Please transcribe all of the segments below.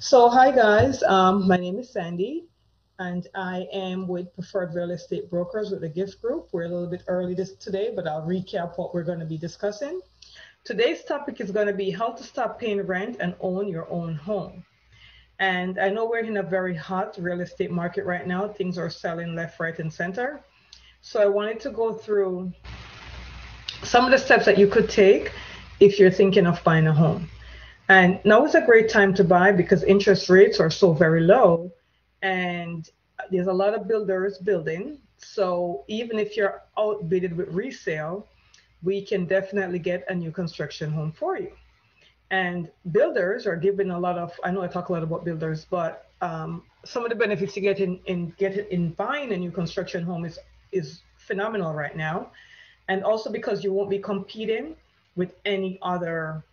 So, hi guys, my name is Sandy, and I am with Preferred Real Estate Brokers with the Giff Group. We're a little bit early today, but I'll recap what we're going to be discussing. Today's topic is going to be how to stop paying rent and own your own home. And I know we're in a very hot real estate market right now. Things are selling left, right, and center. So I wanted to go through some of the steps that you could take if you're thinking of buying a home. And now is a great time to buy because interest rates are so very low and there's a lot of builders building. So even if you're outbidded with resale, we can definitely get a new construction home for you. And builders are giving a lot of, I know I talk a lot about builders, but some of the benefits you get in buying a new construction home is phenomenal right now. And also because you won't be competing with any other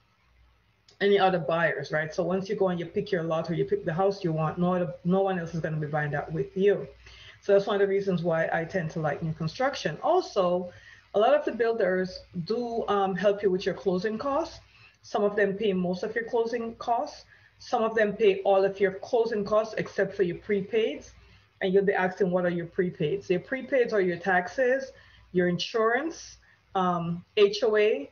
buyers, right? So once you go and you pick your lot or you pick the house you want, no one else is going to be buying that with you. So that's one of the reasons why I tend to like new construction. Also, a lot of the builders do help you with your closing costs. Some of them pay most of your closing costs. Some of them pay all of your closing costs except for your prepaids. And you'll be asking, what are your prepaids? Your prepaids are your taxes, your insurance, HOA,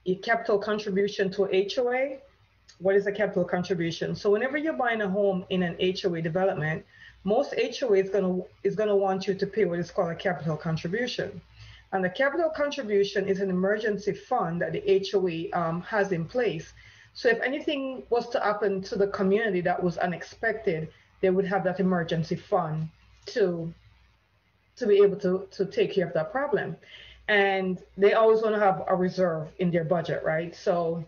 your capital contribution to HOA. What is a capital contribution? So whenever you're buying a home in an HOA development, most HOA is gonna want you to pay what is called a capital contribution. And the capital contribution is an emergency fund that the HOA has in place. So if anything was to happen to the community that was unexpected, they would have that emergency fund to be able to take care of that problem. And they always want to have a reserve in their budget, right? So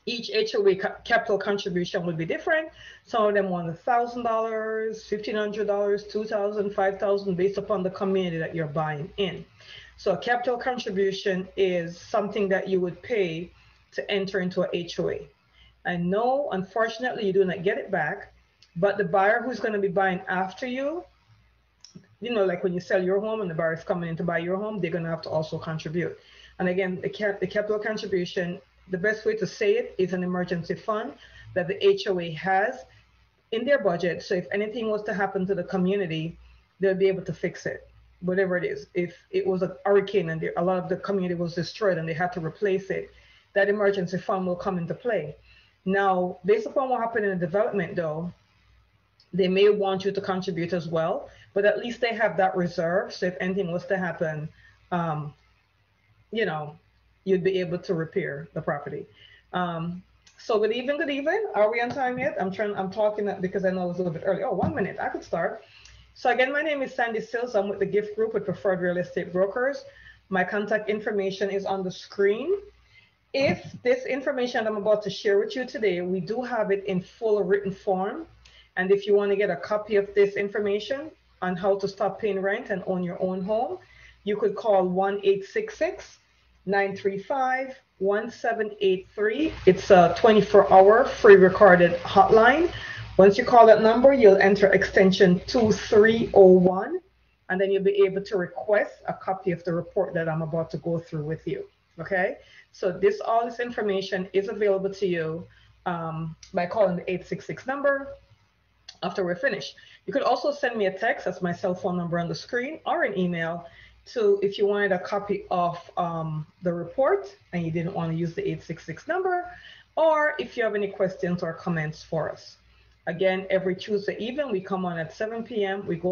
each HOA capital contribution would be different. Some of them want $1,000, $1,500, $2,000, $5,000, based upon the community that you're buying in. So a capital contribution is something that you would pay to enter into a HOA. And no, unfortunately, you do not get it back. But the buyer who's going to be buying after you, like when you sell your home and the buyer is coming in to buy your home, they're going to have to also contribute. And again, the capital contribution, the best way to say it is an emergency fund that the HOA has in their budget. So if anything was to happen to the community, they'll be able to fix it, whatever it is. If it was a hurricane and a lot of the community was destroyed and they had to replace it, that emergency fund will come into play. Now, based upon what happened in the development though, they may want you to contribute as well, but at least they have that reserve. So if anything was to happen, you'd be able to repair the property. So good evening, good evening. Are we on time yet? I'm talking because I know it's a little bit early. Oh, 1 minute, I could start. So again, my name is Sandy Sills. I'm with the Giff Group with Preferred Real Estate Brokers. My contact information is on the screen. If this information I'm about to share with you today, we do have it in full written form. And if you want to get a copy of this information on how to stop paying rent and own your own home, you could call 1-866-935-1783. It's a 24-hour free recorded hotline. Once you call that number, you'll enter extension 2301, and then you'll be able to request a copy of the report that I'm about to go through with you. Okay? So all this information is available to you by calling the 866 number after we're finished. You could also send me a text, that's my cell phone number on the screen, or an email if you wanted a copy of the report and you didn't want to use the 866 number, or if you have any questions or comments for us. Again, every Tuesday evening we come on at 7 p.m. We go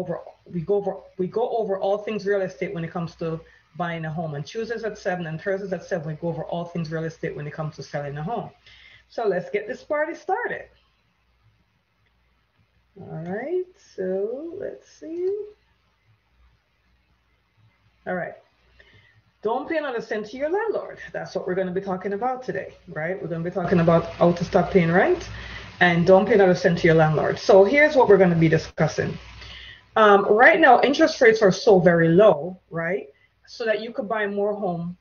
over all things real estate when it comes to buying a home. And Tuesdays at 7 and Thursdays at 7 we go over all things real estate when it comes to selling a home. So let's get this party started. All right, so let's see. All right. Don't pay another cent to your landlord. That's what we're going to be talking about today, right? We're going to be talking about how to stop paying rent and don't pay another cent to your landlord. So here's what we're going to be discussing. Right now, interest rates are so very low, right? So that you could buy more home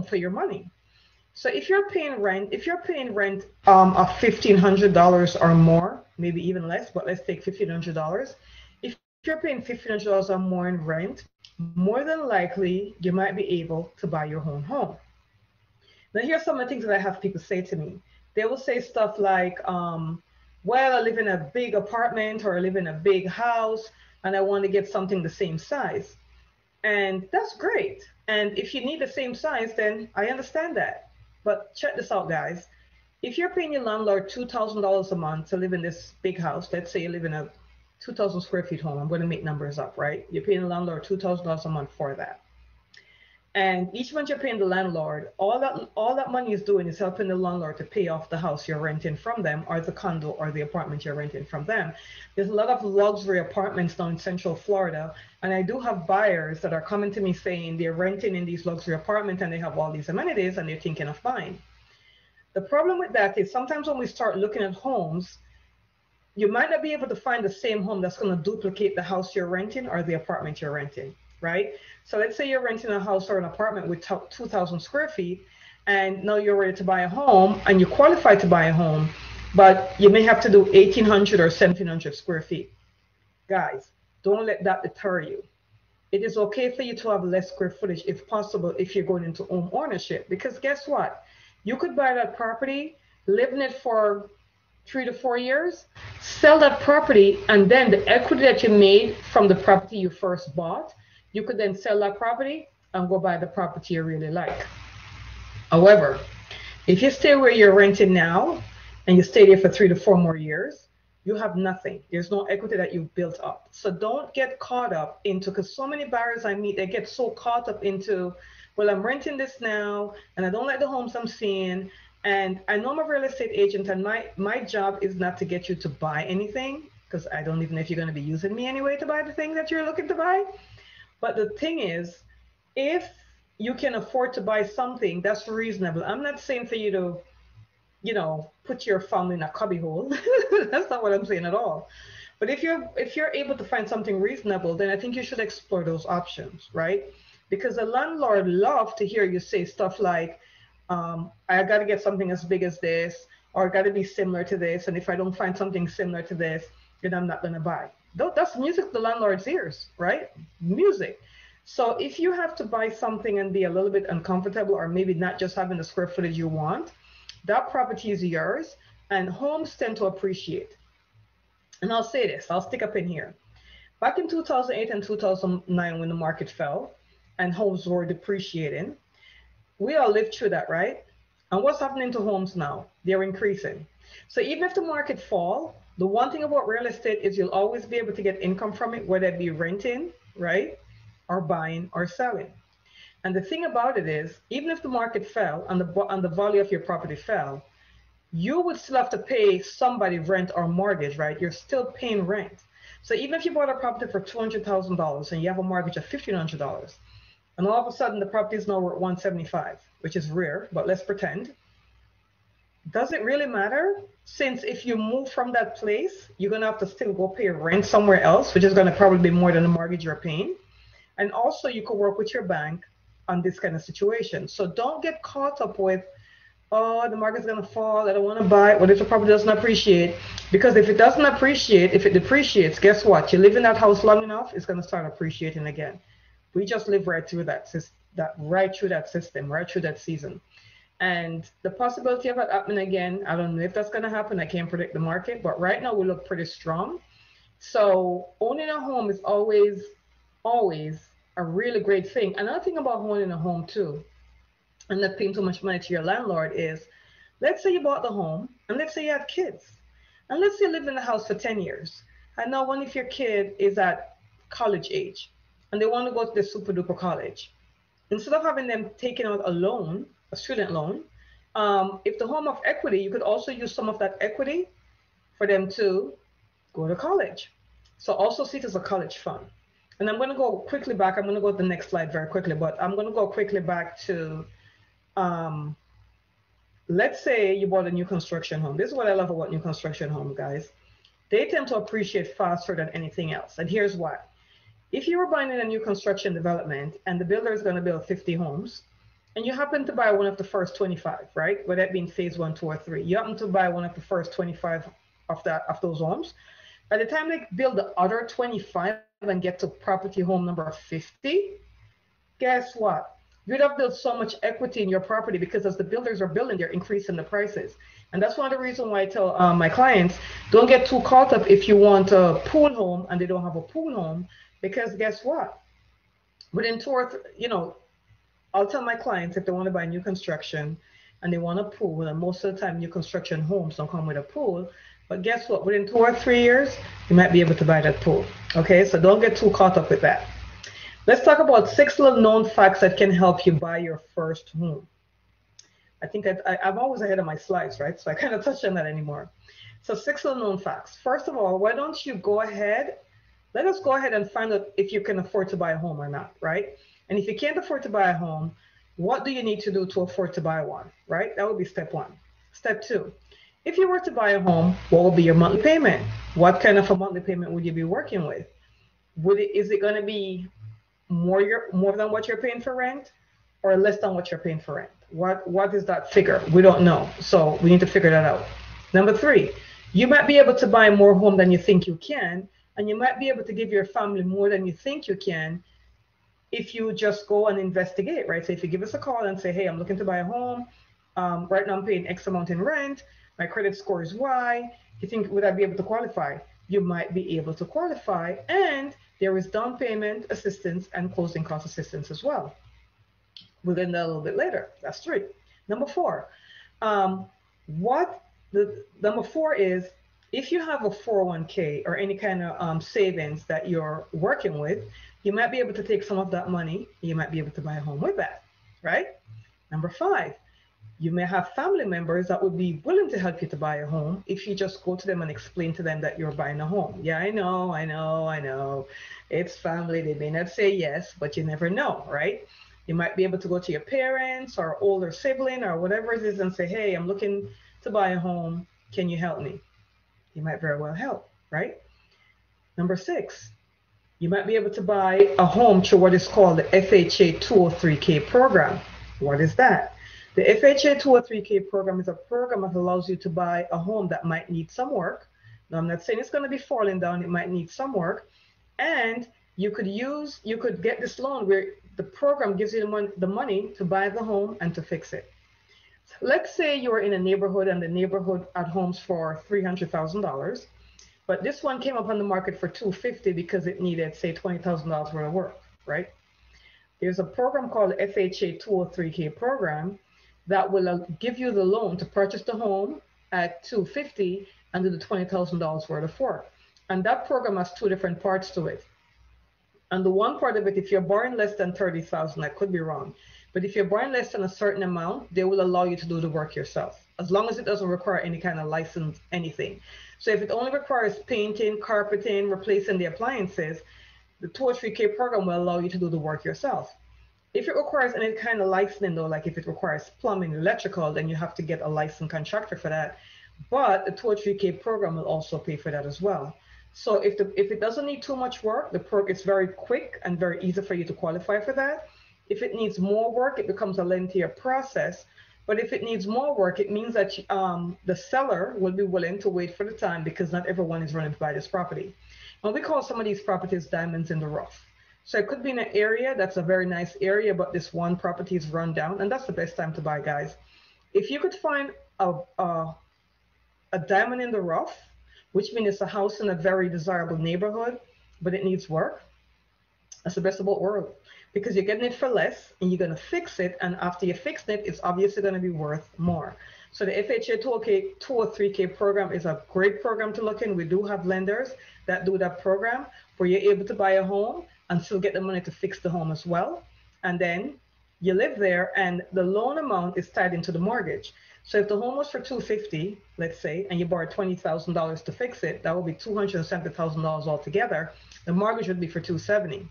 for your money. So if you're paying rent of $1,500 or more, maybe even less, but let's take $1,500. If you're paying $1,500 or more in rent, more than likely you might be able to buy your own home. Now here's some of the things that I have people say to me. They will say stuff like, well, I live in a big apartment or I live in a big house and I want to get something the same size. And that's great. And if you need the same size, then I understand that. But check this out, guys. If you're paying your landlord $2,000 a month to live in this big house, let's say you live in a 2,000 square feet home, I'm going to make numbers up, right? You're paying the landlord $2,000 a month for that. And each month you're paying the landlord, all that money is doing is helping the landlord to pay off the house you're renting from them, or the condo or the apartment you're renting from them. There's a lot of luxury apartments now in Central Florida, and I do have buyers that are coming to me saying they're renting in these luxury apartments and they have all these amenities and they're thinking of buying. The problem with that is sometimes when we start looking at homes, you might not be able to find the same home that's going to duplicate the house you're renting or the apartment you're renting, right? So let's say you're renting a house or an apartment with 2,000 square feet, and now you're ready to buy a home and you qualify to buy a home, but you may have to do 1,800 or 1,700 square feet. Guys, don't let that deter you. It is okay for you to have less square footage if possible if you're going into home ownership, because guess what? You could buy that property, live in it for 3 to 4 years, sell that property, and then the equity that you made from the property you first bought, you could then sell that property and go buy the property you really like. However, if you stay where you're renting now and you stay there for 3 to 4 more years, you have nothing. There's no equity that you've built up. So don't get caught up into, because so many buyers I meet, they get so caught up into, well, I'm renting this now and I don't like the homes I'm seeing. And I know I'm a real estate agent, and my job is not to get you to buy anything, because I don't even know if you're going to be using me anyway to buy the thing that you're looking to buy. But the thing is, if you can afford to buy something that's reasonable, I'm not saying for you to, put your family in a cubby hole. That's not what I'm saying at all. But if you're able to find something reasonable, then I think you should explore those options, right? Because the landlord loves to hear you say stuff like, I got to get something as big as this, or got to be similar to this. And if I don't find something similar to this, then I'm not going to buy. That's music to the landlord's ears, right? Music. So if you have to buy something and be a little bit uncomfortable, or maybe not just having the square footage you want, that property is yours, and homes tend to appreciate. And I'll say this, I'll stick up in here. Back in 2008 and 2009, when the market fell and homes were depreciating, we all lived through that, right? And what's happening to homes now? They're increasing. So even if the market fall, the one thing about real estate is you'll always be able to get income from it, whether it be renting, right? Or buying or selling. And the thing about it is, even if the market fell and the value of your property fell, you would still have to pay somebody rent or mortgage, right? You're still paying rent. So even if you bought a property for $200,000 and you have a mortgage of $1,500, and all of a sudden the property is now worth $175,000, which is rare, but let's pretend. Does it really matter? Since if you move from that place, you're gonna have to still go pay rent somewhere else, which is gonna probably be more than the mortgage you're paying. And also you could work with your bank on this kind of situation. So don't get caught up with, oh, the market's gonna fall, I don't wanna buy it. What if the property doesn't appreciate? Because if it doesn't appreciate, if it depreciates, guess what? You live in that house long enough, it's gonna start appreciating again. We just live right through that system, right through that season. And the possibility of it happening again, I don't know if that's going to happen. I can't predict the market, but right now we look pretty strong. So owning a home is always a really great thing. Another thing about owning a home too, and not paying too much money to your landlord, is, let's say you bought the home, and let's say you have kids, and let's say you live in the house for 10 years. And now one of your kid is at college age, and they want to go to the super duper college. Instead of having them taking out a loan, a student loan, if the home of equity, you could also use some of that equity for them to go to college. So also see it as a college fund. And I'm going to go quickly back. I'm going to go to the next slide very quickly, but I'm going to go quickly back to, let's say you bought a new construction home. This is what I love about new construction homes, guys. They tend to appreciate faster than anything else. And here's why. If you were buying in a new construction development and the builder is going to build 50 homes, and you happen to buy one of the first 25, right? Whether that being phase 1, 2, or 3, you happen to buy one of the first 25 of those homes. By the time they build the other 25 and get to property home number 50, guess what? You'd have built so much equity in your property, because as the builders are building, they're increasing the prices. And that's one of the reasons why I tell my clients, don't get too caught up if you want a pool home and they don't have a pool home, because guess what? Within I'll tell my clients if they want to buy new construction and they want a pool, and most of the time new construction homes don't come with a pool. But guess what? Within 2 or 3 years, you might be able to buy that pool. Okay, so don't get too caught up with that. Let's talk about 6 little known facts that can help you buy your first home. I think I'm always ahead of my slides, right? So I kind of touch on that anymore. So 6 little known facts. First of all, why don't you go ahead? Let us go ahead and find out if you can afford to buy a home or not, right? And if you can't afford to buy a home, what do you need to do to afford to buy one, right? That would be step 1. Step 2, if you were to buy a home, what would be your monthly payment? What kind of a monthly payment would you be working with? Is it going to be more than what you're paying for rent, or less than what you're paying for rent? What is that figure? We don't know. So we need to figure that out. Number 3, you might be able to buy more home than you think you can, and you might be able to give your family more than you think you can if you just go and investigate, right? So if you give us a call and say, hey, I'm looking to buy a home. Right now I'm paying X amount in rent. My credit score is Y. You think, would I be able to qualify? You might be able to qualify. And there is down payment assistance and closing cost assistance as well. We'll get into that a little bit later. That's 3. Number 4, number 4 is, if you have a 401k or any kind of savings that you're working with, you might be able to take some of that money. You might be able to buy a home with that, right? Number 5, you may have family members that would be willing to help you to buy a home if you just go to them and explain to them that you're buying a home. Yeah, I know. It's family. They may not say yes, but you never know, right? You might be able to go to your parents or older sibling or whatever it is and say, hey, I'm looking to buy a home. Can you help me? You might very well help, right? Number 6, you might be able to buy a home through what is called the FHA 203K program. What is that? The FHA 203K program is a program that allows you to buy a home that might need some work. Now, I'm not saying it's going to be falling down. It might need some work. And you could get this loan where the program gives you the money to buy the home and to fix it. Let's say you're in a neighborhood and the neighborhood had homes for $300,000, but this one came up on the market for $250,000 because it needed, say, $20,000 worth of work, right? There's a program called the FHA 203K program that will give you the loan to purchase the home at $250,000 and do the $20,000 worth of work. And that program has 2 different parts to it. And the one part of it, if you're borrowing less than $30,000, I could be wrong, but if you're borrowing less than a certain amount, they will allow you to do the work yourself, as long as it doesn't require any kind of license, anything. So if it only requires painting, carpeting, replacing the appliances, the 203K program will allow you to do the work yourself. If it requires any kind of licensing, though, like if it requires plumbing, electrical, then you have to get a licensed contractor for that. But the 203K program will also pay for that as well. So if it doesn't need too much work, it's very quick and very easy for you to qualify for that. If it needs more work, it becomes a lengthier process. But if it needs more work, it means that the seller will be willing to wait for the time, because not everyone is running to buy this property. And we call some of these properties diamonds in the rough. So it could be in an area that's a very nice area, but this one property is run down, and that's the best time to buy, guys. If you could find a diamond in the rough, which means it's a house in a very desirable neighborhood, but it needs work, that's the best of both worlds, because you're getting it for less and you're going to fix it. And after you fix it, it's obviously going to be worth more. So the FHA 203K program is a great program to look in. We do have lenders that do that program where you're able to buy a home and still get the money to fix the home as well. And then you live there and the loan amount is tied into the mortgage. So if the home was for $250,000, let's say, and you borrowed $20,000 to fix it, that would be $270,000 altogether. The mortgage would be for $270,000.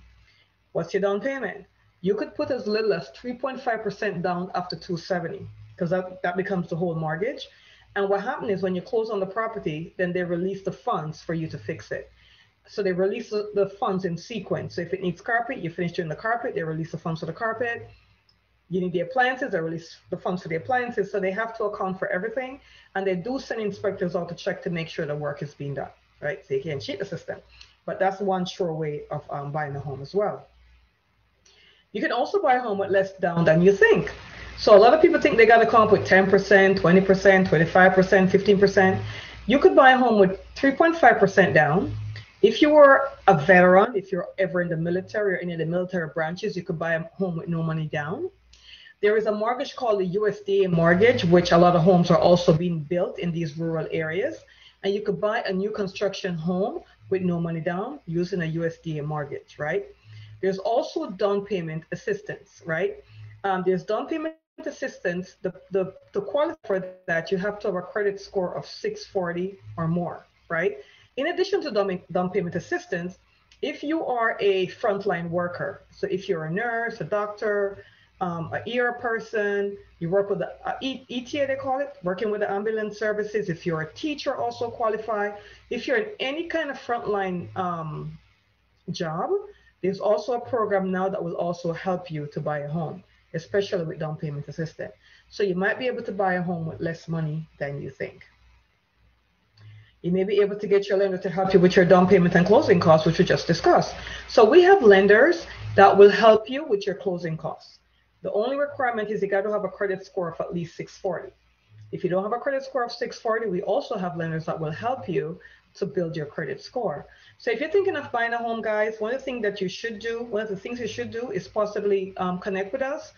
What's your down payment? You could put as little as 3.5% down after $270,000, because that becomes the whole mortgage. And what happens is when you close on the property, then they release the funds for you to fix it. So they release the funds in sequence. So if it needs carpet, you finish doing the carpet, they release the funds for the carpet. You need the appliances, they release the funds for the appliances. So they have to account for everything. And they do send inspectors out to check to make sure the work is being done, right? So you can't cheat the system. But that's one sure way of buying a home as well. You can also buy a home with less down than you think. So a lot of people think they got to come up with 10%, 20%, 25%, 15%. You could buy a home with 3.5% down. If you were a veteran, if you're ever in the military or any of the military branches, you could buy a home with no money down. There is a mortgage called the USDA mortgage, which a lot of homes are also being built in these rural areas. And you could buy a new construction home with no money down using a USDA mortgage, right? There's also down payment assistance, right? There's down payment assistance. To qualify for that, you have to have a credit score of 640 or more, right? In addition to down payment assistance, if you are a frontline worker, so if you're a nurse, a doctor, a ER person, you work with the ETA, they call it, working with the ambulance services. If you're a teacher, also qualify. If you're in any kind of frontline job, there's also a program now that will also help you to buy a home, especially with down payment assistance. So you might be able to buy a home with less money than you think. You may be able to get your lender to help you with your down payment and closing costs, which we just discussed. So we have lenders that will help you with your closing costs. The only requirement is you got to have a credit score of at least 640. If you don't have a credit score of 640, we also have lenders that will help you to build your credit score. So if you're thinking of buying a home, guys, one of the things you should do is possibly connect with us,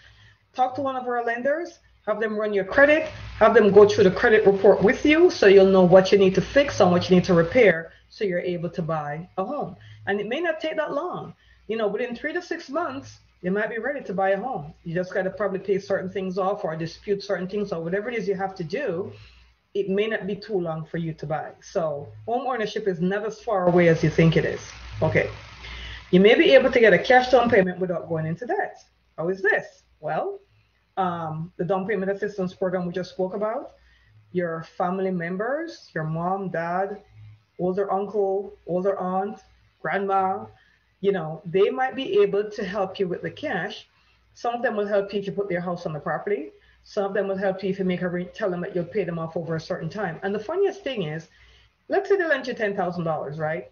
talk to one of our lenders, have them run your credit, have them go through the credit report with you so you'll know what you need to fix and what you need to repair so you're able to buy a home. And it may not take that long. Within 3 to 6 months, you might be ready to buy a home. You just got to probably pay certain things off or dispute certain things or whatever it is you have to do. It may not be too long for you to buy. So home ownership is not as far away as you think it is. Okay. You may be able to get a cash down payment without going into debt. How is this? Well, the down payment assistance program we just spoke about, your family members, your mom, dad, older uncle, older aunt, grandma, they might be able to help you with the cash. Some of them will help you if you put their house on the property. Some of them will help you if you tell them that you'll pay them off over a certain time. And the funniest thing is, let's say they lend you $10,000, right?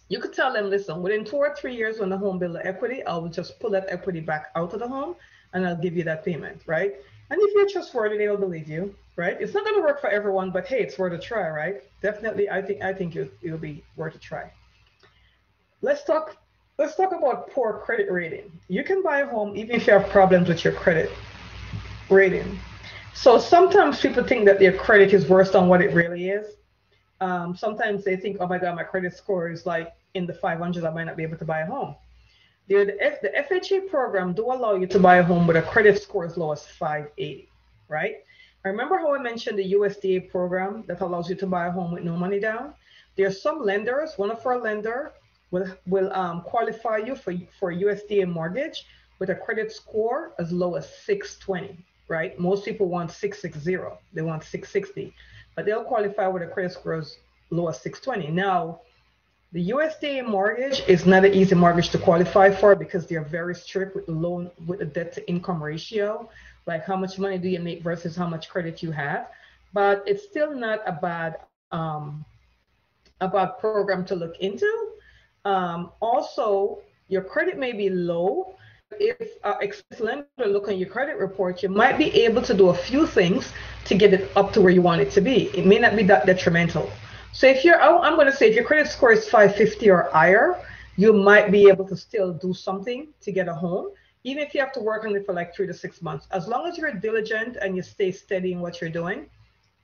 You could tell them, listen, within 2 or 3 years when the home builds the equity, I will just pull that equity back out of the home and I'll give you that payment, right? And if you're trustworthy, they'll believe you, right? It's not going to work for everyone, but hey, it's worth a try, right? Definitely, I think it'll be worth a try. Let's talk about poor credit rating. You can buy a home even if you have problems with your credit rating. So sometimes people think that their credit is worse than what it really is. Sometimes they think, oh my God, my credit score is like in the 500s, I might not be able to buy a home. The FHA program do allow you to buy a home with a credit score as low as 580, right? I remember how I mentioned the USDA program that allows you to buy a home with no money down. There are some lenders, one of our lenders will qualify you for USDA mortgage with a credit score as low as 620, right? Most people want 660, they want 660, but they'll qualify with a credit score as low as 620. Now, the USDA mortgage is not an easy mortgage to qualify for because they're very strict with the debt to income ratio, like how much money do you make versus how much credit you have. But it's still not a bad program to look into. Also, your credit may be low. If expensive lender look on your credit report, you might be able to do a few things to get it up to where you want it to be. It may not be that detrimental. So if I'm going to say if your credit score is 550 or higher, you might be able to still do something to get a home, even if you have to work on it for like 3 to 6 months. As long as you're diligent and you stay steady in what you're doing,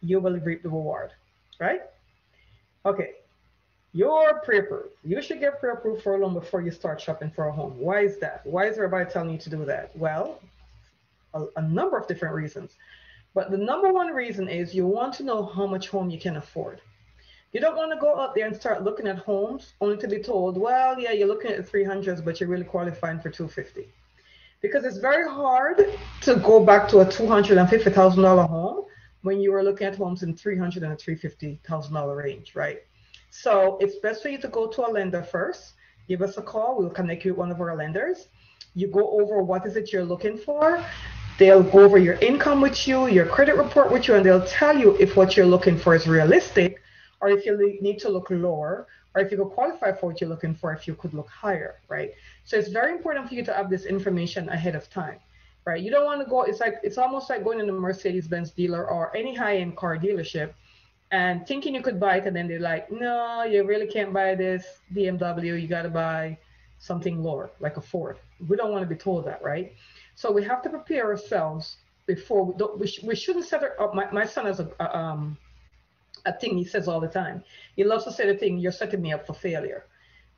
you will reap the reward, right? Okay. Your pre-approved. You should get pre-approved for a loan before you start shopping for a home. Why is that? Why is everybody telling you to do that? Well, a number of different reasons. But the number one reason is you want to know how much home you can afford. You don't want to go out there and start looking at homes only to be told, well, yeah, you're looking at the 300s, but you're really qualifying for 250. Because it's very hard to go back to a $250,000 home when you were looking at homes in $300,000 and $350,000 range, right? So it's best for you to go to a lender first. Give us a call. We'll connect you with one of our lenders. You go over what is it you're looking for. They'll go over your income with you, your credit report with you, and they'll tell you if what you're looking for is realistic or if you need to look lower, or if you could qualify for what you're looking for, if you could look higher, right? So it's very important for you to have this information ahead of time. right? You don't want to go, it's almost like going in a Mercedes-Benz dealer or any high-end car dealership and thinking you could buy it, and then they're like, no, you really can't buy this BMW, you got to buy something lower, like a Ford. We don't want to be told that, right? So we have to prepare ourselves before we shouldn't set it up. My son has a thing he says all the time. He loves to say the thing, you're setting me up for failure.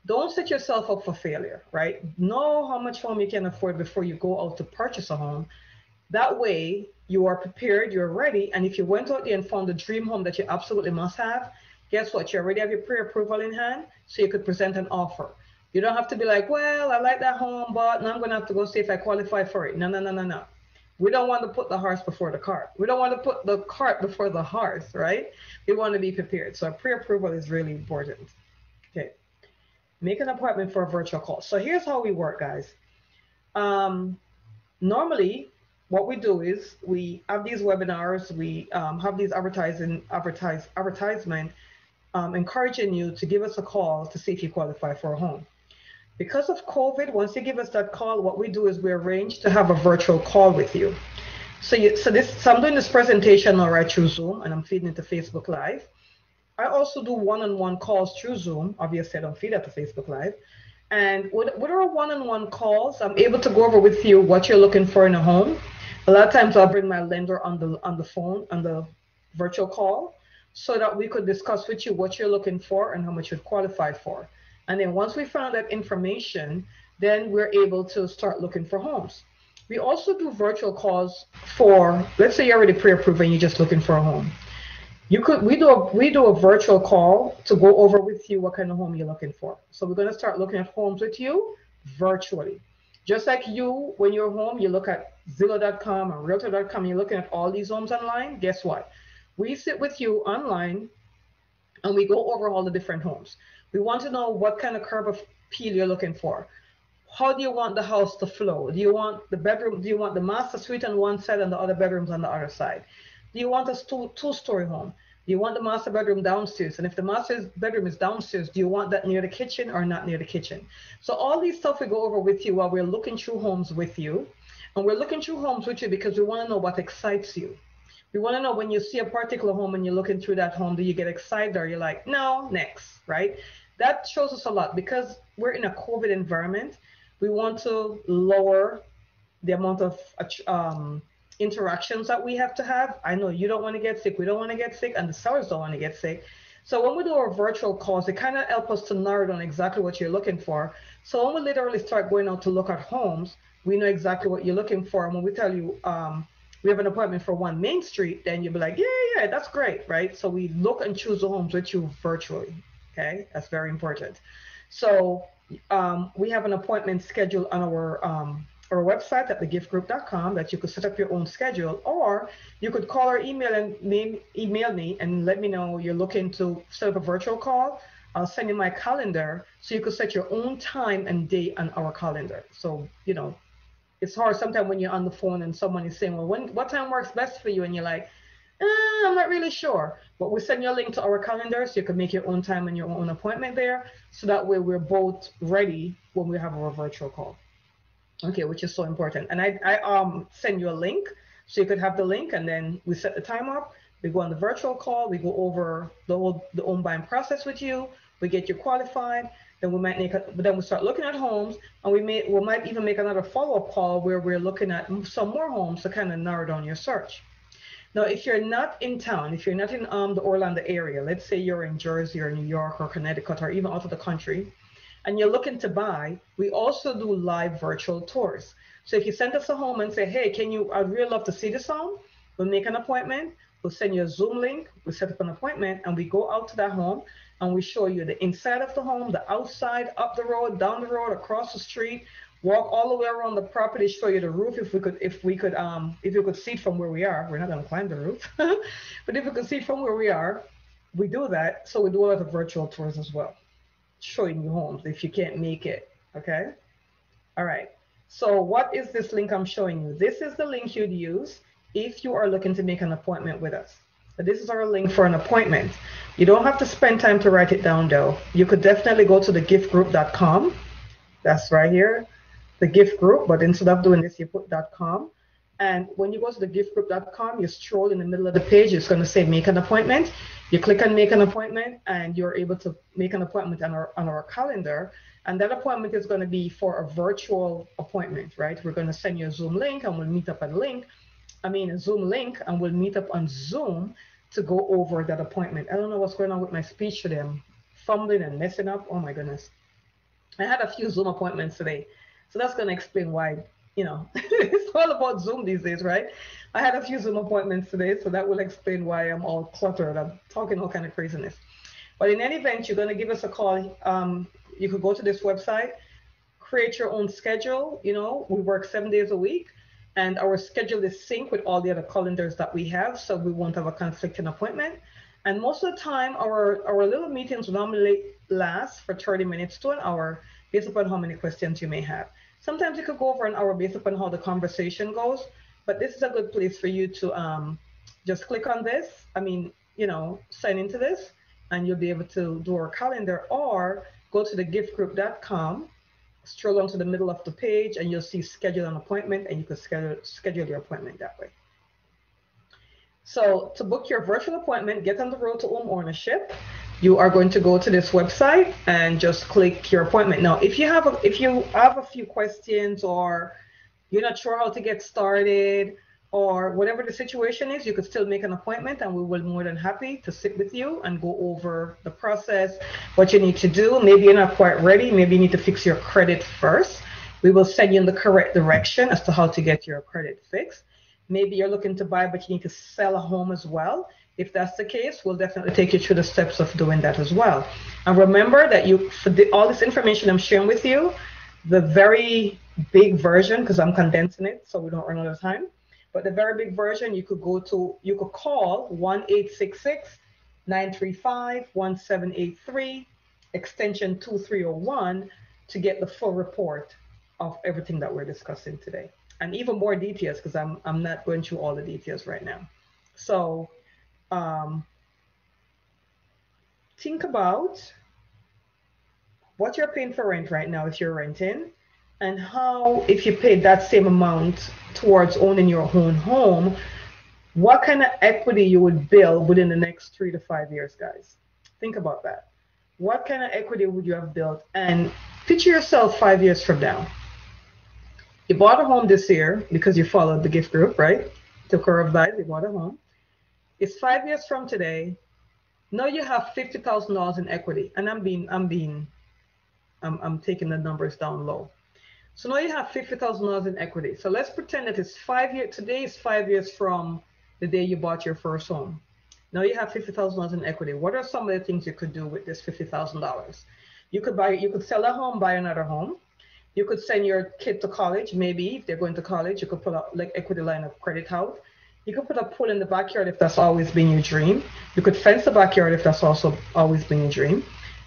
Don't set yourself up for failure, right? Know how much home you can afford before you go out to purchase a home. That way, you are prepared, you're ready, and if you went out there and found the dream home that you absolutely must have, guess what? You already have your pre-approval in hand, so you could present an offer. You don't have to be like, well, I like that home, but now I'm going to have to go see if I qualify for it. No, no, no, no, no. We don't want to put the horse before the cart. We don't want to put the cart before the horse, right? We want to be prepared. So pre-approval is really important. Okay. Make an appointment for a virtual call. So here's how we work, guys. Normally, what we do is we have these webinars, we have these advertisement encouraging you to give us a call to see if you qualify for a home. Because of COVID, once you give us that call, what we do is we arrange to have a virtual call with you. So I'm doing this presentation now right through Zoom, and I'm feeding it to Facebook Live. I also do one-on-one calls through Zoom. Obviously, I don't feed that to Facebook Live. And with our one-on-one calls, I'm able to go over with you what you're looking for in a home. A lot of times I'll bring my lender on the phone, on the virtual call, so that we could discuss with you what you're looking for and how much you'd qualify for. And then once we found that information, then we're able to start looking for homes. We also do virtual calls for, let's say you're already pre-approved and you're just looking for a home. We do a virtual call to go over with you what kind of home you're looking for. So we're going to start looking at homes with you virtually. Just like you, when you're home, you look at Zillow.com or Realtor.com, you're looking at all these homes online. Guess what? We sit with you online and we go over all the different homes. We want to know what kind of curb appeal you're looking for. How do you want the house to flow? Do you want the bedroom? Do you want the master suite on one side and the other bedrooms on the other side? Do you want a two-story home? Do you want the master bedroom downstairs? And if the master bedroom is downstairs, do you want that near the kitchen or not near the kitchen? So all these stuff we go over with you while we're looking through homes with you. And we're looking through homes with you because we want to know what excites you. We want to know when you see a particular home and you're looking through that home, do you get excited or you're like, no, next, right? That shows us a lot because we're in a COVID environment. We want to lower the amount of interactions that we have to have. I know you don't want to get sick, we don't want to get sick, and the sellers don't want to get sick. So when we do our virtual calls, it kind of helps us to narrow down exactly what you're looking for. So when we literally start going out to look at homes, we know exactly what you're looking for. And when we tell you we have an appointment for 1 Main Street, then you'll be like, yeah, that's great, right? So we look and choose the homes with you virtually. Okay, that's very important. So we have an appointment scheduled on our website at thegiffgroup.com that you could set up your own schedule, or you could call or email me and let me know you're looking to set up a virtual call. I'll send you my calendar so you could set your own time and date on our calendar. So, you know, it's hard sometimes when you're on the phone and someone is saying, well, what time works best for you? And you're like, I'm not really sure. But we send you a link to our calendar so you can make your own time and your own appointment there. So that way we're both ready when we have our virtual call. Okay, which is so important. And I send you a link so you could have the link, and then we set the time up. We go on the virtual call. We go over the home buying process with you. We get you qualified. Then we start looking at homes, and we might even make another follow-up call where we're looking at some more homes to kind of narrow down your search. Now, if you're not in town, if you're not in the Orlando area, let's say you're in Jersey or New York or Connecticut or even out of the country, and you're looking to buy, we also do live virtual tours. So if you send us a home and say, hey, I'd really love to see this home, we'll make an appointment, we'll send you a Zoom link, we'll set up an appointment, and we go out to that home and we show you the inside of the home, the outside, up the road, down the road, across the street, walk all the way around the property, show you the roof if you could see it from where we are. We're not going to climb the roof, but if you could see it from where we are, we do that. So we do a lot of virtual tours as well, showing you homes if you can't make it. Okay. All right. So what is this link I'm showing you? This is the link you'd use if you are looking to make an appointment with us. So this is our link for an appointment. You don't have to spend time to write it down though. You could definitely go to thegiffgroup.com. That's right here, the Giff group, but instead of doing this, you put .com. And when you go to the giffgroup.com, you stroll in the middle of the page, it's going to say make an appointment. You click on make an appointment, and you're able to make an appointment on our calendar. And that appointment is going to be for a virtual appointment, right? We're going to send you a Zoom link, and we'll meet up at a Zoom link, and we'll meet up on Zoom to go over that appointment. I don't know what's going on with my speech today. I'm fumbling and messing up. Oh my goodness. I had a few Zoom appointments today. So that's going to explain why, it's all about Zoom these days, right? I had a few Zoom appointments today, so that will explain why I'm all cluttered. I'm talking all kind of craziness. But in any event, you're going to give us a call. You could go to this website, create your own schedule. We work 7 days a week, and our schedule is synced with all the other calendars that we have, so we won't have a conflicting appointment. And most of the time, our little meetings normally last for 30 minutes to an hour, based upon how many questions you may have. Sometimes you could go over an hour based upon how the conversation goes, but this is a good place for you to just click on this. Sign into this, and you'll be able to do our calendar, or go to the giffgroup.com, stroll onto the middle of the page, and you'll see schedule an appointment, and you can schedule your appointment that way. So to book your virtual appointment, get on the road to home ownership, you are going to go to this website and just click your appointment. Now, if you have a few questions, or you're not sure how to get started, or whatever the situation is, you could still make an appointment, and we will be more than happy to sit with you and go over the process, what you need to do. Maybe you're not quite ready. Maybe you need to fix your credit first. We will send you in the correct direction as to how to get your credit fixed. Maybe you're looking to buy, but you need to sell a home as well. If that's the case, we'll definitely take you through the steps of doing that as well. And remember that all this information I'm sharing with you, the very big version, because I'm condensing it so we don't run out of time, but the very big version, you could call 1-866-935-1783, extension 2301, to get the full report of everything that we're discussing today. And even more details, because I'm not going through all the details right now. So think about what you're paying for rent right now if you're renting, and how, if you paid that same amount towards owning your own home, what kind of equity you would build within the next 3 to 5 years, guys. Think about that. What kind of equity would you have built? And picture yourself 5 years from now. You bought a home this year because you followed the gift group, right? Took care of that, you bought a home. It's 5 years from today. Now you have $50,000 in equity, and I'm taking the numbers down low. So now you have $50,000 in equity. So let's pretend that it's 5 years. Today is 5 years from the day you bought your first home. Now you have $50,000 in equity. What are some of the things you could do with this $50,000? You could sell a home, buy another home. You could send your kid to college. Maybe if they're going to college, you could put a equity line of credit out. You could put a pool in the backyard if that's always been your dream. You could fence the backyard if that's also always been your dream.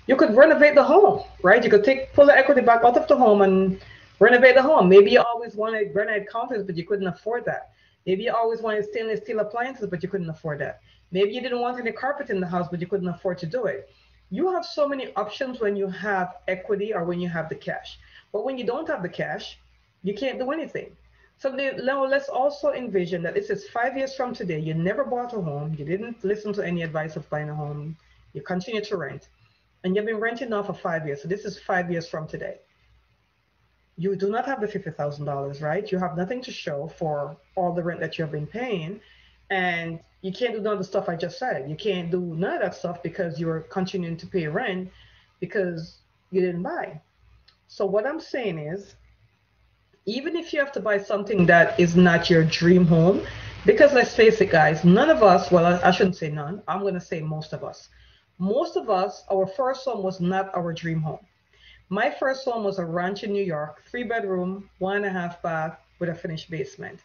You could renovate the home, right? You could pull the equity back out of the home and renovate the home. Maybe you always wanted granite counters, but you couldn't afford that. Maybe you always wanted stainless steel appliances, but you couldn't afford that. Maybe you didn't want any carpet in the house, but you couldn't afford to do it. You have so many options when you have equity or when you have the cash. But when you don't have the cash, you can't do anything. So now let's also envision that this is 5 years from today. You never bought a home. You didn't listen to any advice of buying a home. You continue to rent. And you've been renting now for 5 years. So this is 5 years from today. You do not have the $50,000, right? You have nothing to show for all the rent that you have been paying. And you can't do none of the stuff I just said. You can't do none of that stuff because you're continuing to pay rent because you didn't buy. So what I'm saying is, even if you have to buy something that is not your dream home, because let's face it, guys, none of us, well, I shouldn't say none, I'm going to say most of us, our first home was not our dream home. My first home was a ranch in New York, 3-bedroom, 1.5 bath with a finished basement.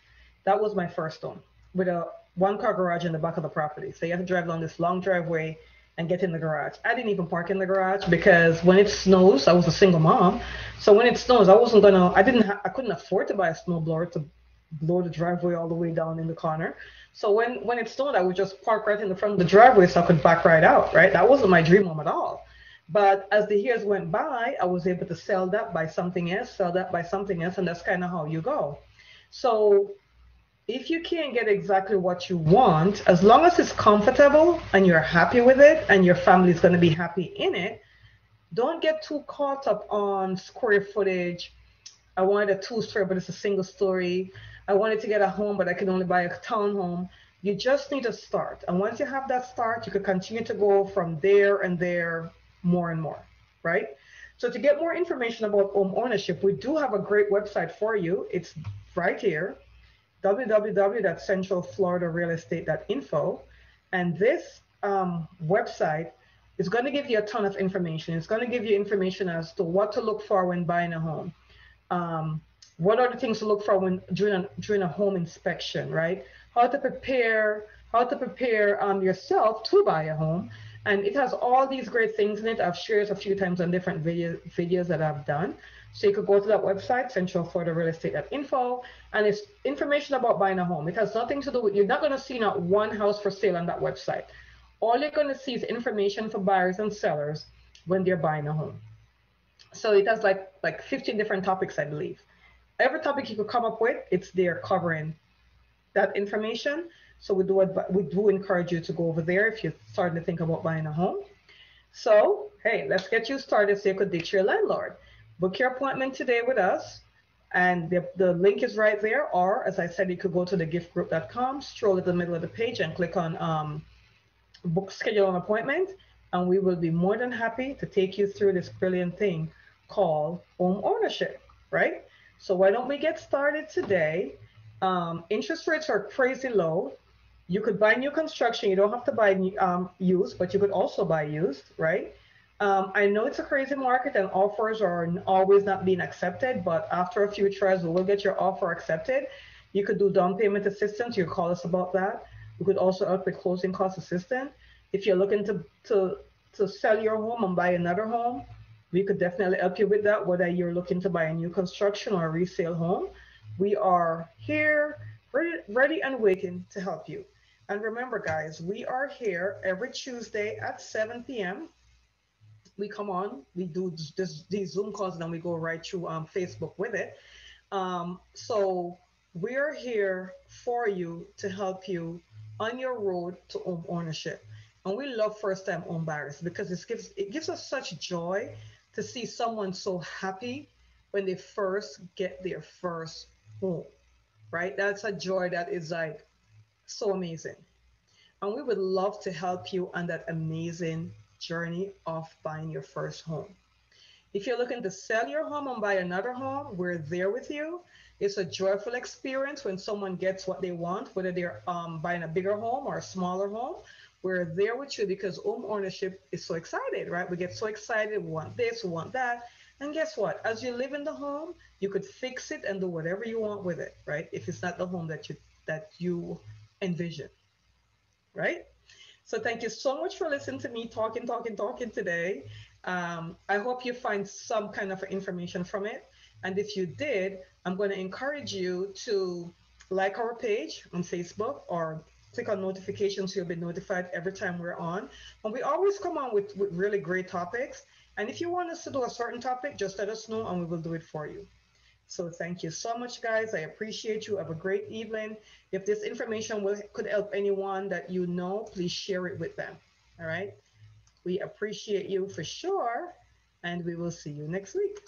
That was my first home, with a 1-car garage in the back of the property. So you have to drive down this long driveway and get in the garage. I didn't even park in the garage because when it snows, I was a single mom. So when it snows, I couldn't afford to buy a snowblower to blow the driveway all the way down in the corner. So when it snowed, I would just park right in the front of the driveway so I could back right out, right? That wasn't my dream home at all. But as the years went by, I was able to sell that, buy something else, sell that, buy something else, and that's kind of how you go. So if you can't get exactly what you want, as long as it's comfortable and you're happy with it and your family is going to be happy in it, don't get too caught up on square footage. I wanted a two-story, but it's a single story. I wanted to get a home, but I can only buy a townhome. You just need to start. And once you have that start, you can continue to go from there and there more and more, right? So to get more information about home ownership, we do have a great website for you. It's right here, www.centralfloridarealestate.info. And this website is going to give you a ton of information. It's going to give you information as to what to look for when buying a home. Um, what are the things to look for when during a home inspection, right? How to prepare yourself to buy a home, and it has all these great things in it. I've shared a few times on different videos that I've done. So you could go to that website, centralfloridarealestate.info, and it's information about buying a home. It has nothing to do with, you're not going to see not one house for sale on that website. All you're going to see is information for buyers and sellers when they're buying a home. So it has like 15 different topics, I believe. Every topic you could come up with, it's there covering that information. So we do encourage you to go over there if you're starting to think about buying a home. So hey, let's get you started so you could ditch your landlord. Book your appointment today with us, and the link is right there. Or as I said, you could go to the giftgroup.com, stroll at the middle of the page, and click on book schedule an appointment, and we will be more than happy to take you through this brilliant thing called home ownership, right? So why don't we get started today? Interest rates are crazy low. You could buy new construction. You don't have to buy used, but you could also buy used, right? I know it's a crazy market and offers are always not being accepted, but after a few tries, we will get your offer accepted. You could do down payment assistance. You call us about that. We could also help with closing cost assistance. If you're looking to sell your home and buy another home, we could definitely help you with that, whether you're looking to buy a new construction or a resale home. We are here, ready and waiting to help you. And remember, guys, we are here every Tuesday at 7 p.m. We come on, we do these Zoom calls, and then we go right through Facebook with it. So we're here for you to help you on your road to home ownership. And we love first-time home buyers because it gives us such joy to see someone so happy when they first get their first home, right? That's a joy that is like so amazing. And we would love to help you on that amazing journey of buying your first home. If you're looking to sell your home and buy another home, we're there with you. It's a joyful experience when someone gets what they want, whether they're buying a bigger home or a smaller home. We're there with you because home ownership is so excited, right? We get so excited. We want this, we want that. And guess what? As you live in the home, you could fix it and do whatever you want with it, right? If it's not the home that you envision, right? So thank you so much for listening to me talking today. I hope you find some kind of information from it. And if you did, I'm going to encourage you to like our page on Facebook or click on notifications so you'll be notified every time we're on. And we always come on with really great topics. And if you want us to do a certain topic, just let us know and we will do it for you. So thank you so much, guys. I appreciate you. Have a great evening. If this information could help anyone that you know, please share it with them. All right. We appreciate you for sure. And we will see you next week.